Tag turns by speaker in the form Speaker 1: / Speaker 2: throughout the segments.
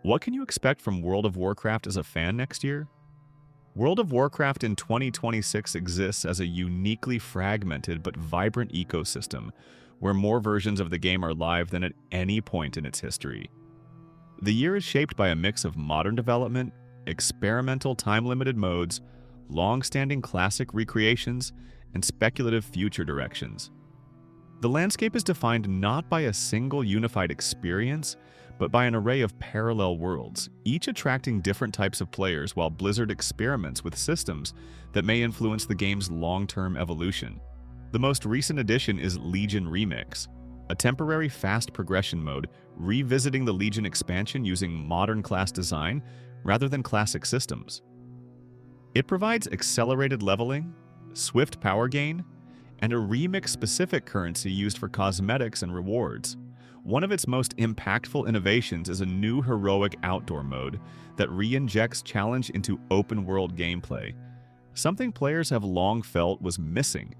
Speaker 1: What can you expect from World of Warcraft as a fan next year? World of Warcraft in 2026 exists as a uniquely fragmented but vibrant ecosystem, where more versions of the game are live than at any point in its history. The year is shaped by a mix of modern development, experimental time-limited modes, long-standing classic recreations, and speculative future directions. The landscape is defined not by a single unified experience, but by an array of parallel worlds, each attracting different types of players while Blizzard experiments with systems that may influence the game's long-term evolution. The most recent addition is Legion Remix, a temporary fast progression mode revisiting the Legion expansion using modern class design rather than classic systems. It provides accelerated leveling, swift power gain, and a remix-specific currency used for cosmetics and rewards. One of its most impactful innovations is a new heroic outdoor mode that re-injects challenge into open-world gameplay, something players have long felt was missing.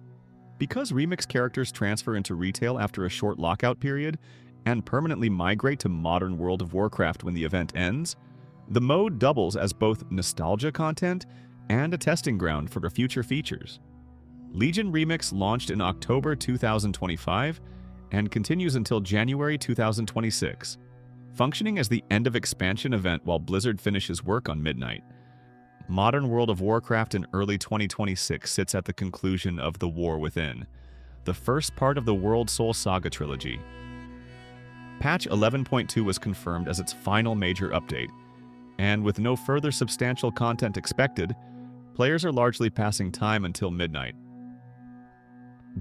Speaker 1: Because remix characters transfer into retail after a short lockout period and permanently migrate to modern World of Warcraft when the event ends, the mode doubles as both nostalgia content and a testing ground for future features. Legion Remix launched in October 2025 and continues until January 2026, functioning as the end-of-expansion event while Blizzard finishes work on Midnight. Modern World of Warcraft in early 2026 sits at the conclusion of The War Within, the first part of the World Soul Saga trilogy. Patch 11.2 was confirmed as its final major update, and with no further substantial content expected, players are largely passing time until Midnight.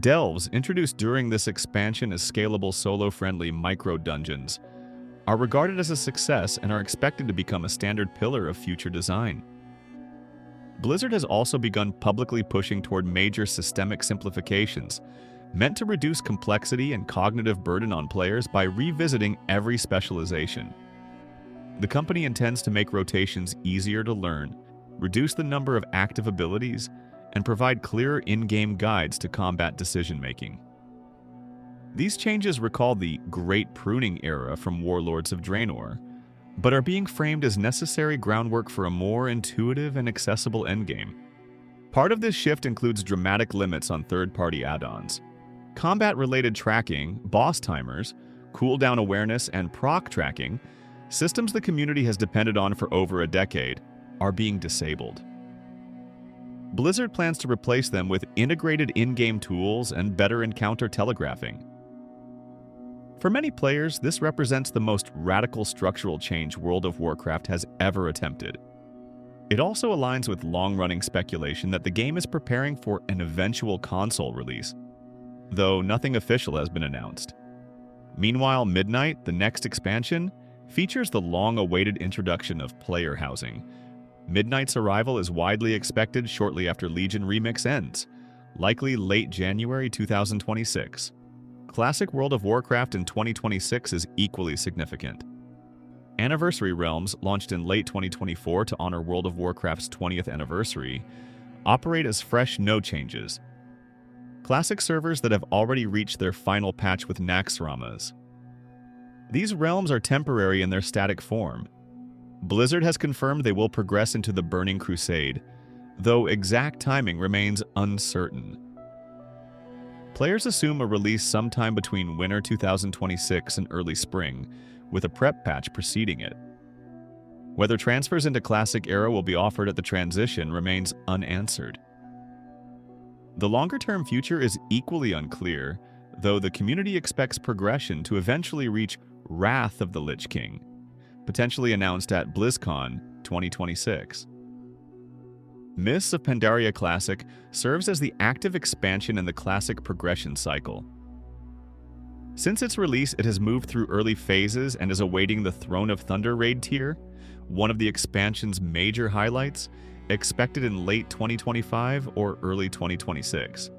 Speaker 1: Delves, introduced during this expansion as scalable solo-friendly micro-dungeons, are regarded as a success and are expected to become a standard pillar of future design. Blizzard has also begun publicly pushing toward major systemic simplifications, meant to reduce complexity and cognitive burden on players by revisiting every specialization. The company intends to make rotations easier to learn, reduce the number of active abilities, and provide clearer in-game guides to combat decision-making. These changes recall the Great Pruning era from Warlords of Draenor, but are being framed as necessary groundwork for a more intuitive and accessible endgame. Part of this shift includes dramatic limits on third-party add-ons. Combat-related tracking, boss timers, cooldown awareness, and proc tracking, systems the community has depended on for over a decade, are being disabled. Blizzard plans to replace them with integrated in-game tools and better encounter telegraphing. For many players, this represents the most radical structural change World of Warcraft has ever attempted. It also aligns with long-running speculation that the game is preparing for an eventual console release, though nothing official has been announced. Meanwhile, Midnight, the next expansion, features the long-awaited introduction of player housing. Midnight's arrival is widely expected shortly after Legion Remix ends, likely late January 2026. Classic World of Warcraft in 2026 is equally significant. Anniversary Realms, launched in late 2024 to honor World of Warcraft's 20th anniversary, operate as fresh no changes. Classic servers that have already reached their final patch with Naxxramas. These realms are temporary in their static form. Blizzard has confirmed they will progress into the Burning Crusade, though exact timing remains uncertain. Players assume a release sometime between winter 2026 and early spring, with a prep patch preceding it. Whether transfers into Classic Era will be offered at the transition remains unanswered. The longer-term future is equally unclear, though the community expects progression to eventually reach Wrath of the Lich King, potentially announced at BlizzCon 2026. Mists of Pandaria Classic serves as the active expansion in the classic progression cycle. Since its release, it has moved through early phases and is awaiting the Throne of Thunder raid tier, one of the expansion's major highlights, expected in late 2025 or early 2026.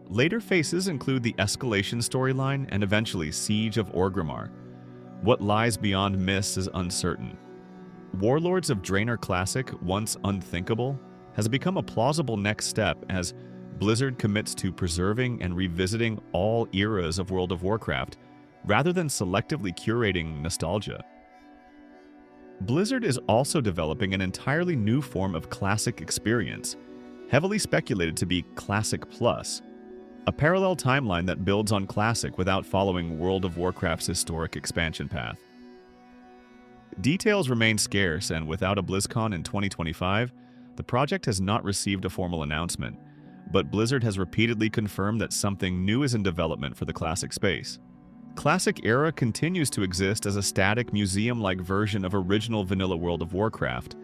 Speaker 1: Later phases include the Escalation storyline and eventually Siege of Orgrimmar. What lies beyond Mists is uncertain. Warlords of Draenor Classic, once unthinkable, has become a plausible next step as Blizzard commits to preserving and revisiting all eras of World of Warcraft, rather than selectively curating nostalgia. Blizzard is also developing an entirely new form of Classic experience, heavily speculated to be Classic Plus, a parallel timeline that builds on Classic without following World of Warcraft's historic expansion path. Details remain scarce, and without a BlizzCon in 2025, the project has not received a formal announcement, but Blizzard has repeatedly confirmed that something new is in development for the Classic space. Classic Era continues to exist as a static museum-like version of original vanilla World of Warcraft,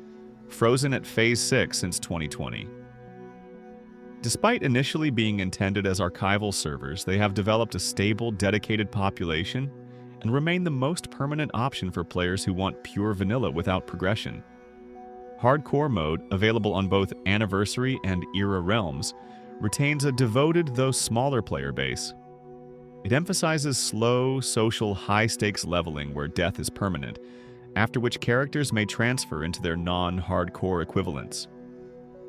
Speaker 1: frozen at Phase 6 since 2020. Despite initially being intended as archival servers, they have developed a stable, dedicated population and remain the most permanent option for players who want pure vanilla without progression. Hardcore mode, available on both Anniversary and Era realms, retains a devoted though smaller player base. It emphasizes slow, social, high-stakes leveling where death is permanent, after which characters may transfer into their non-hardcore equivalents.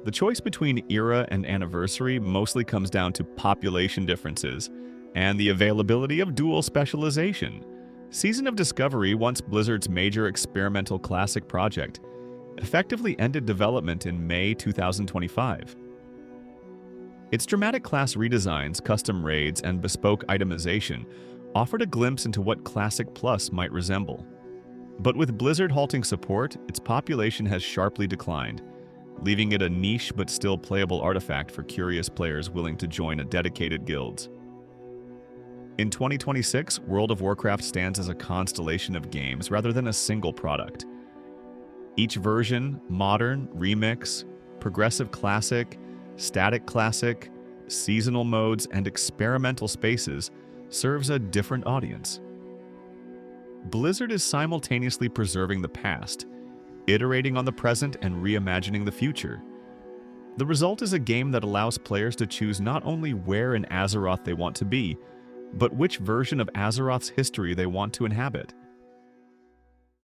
Speaker 1: The choice between Era and Anniversary mostly comes down to population differences and the availability of dual specialization. Season of Discovery, once Blizzard's major experimental Classic project, effectively ended development in May 2025. Its dramatic class redesigns, custom raids, and bespoke itemization offered a glimpse into what Classic Plus might resemble. But with Blizzard halting support, its population has sharply declined, leaving it a niche but still playable artifact for curious players willing to join a dedicated guild. In 2026, World of Warcraft stands as a constellation of games rather than a single product. Each version, modern, remix, progressive classic, static classic, seasonal modes, and experimental spaces, serves a different audience. Blizzard is simultaneously preserving the past, iterating on the present, and reimagining the future. The result is a game that allows players to choose not only where in Azeroth they want to be, but which version of Azeroth's history they want to inhabit.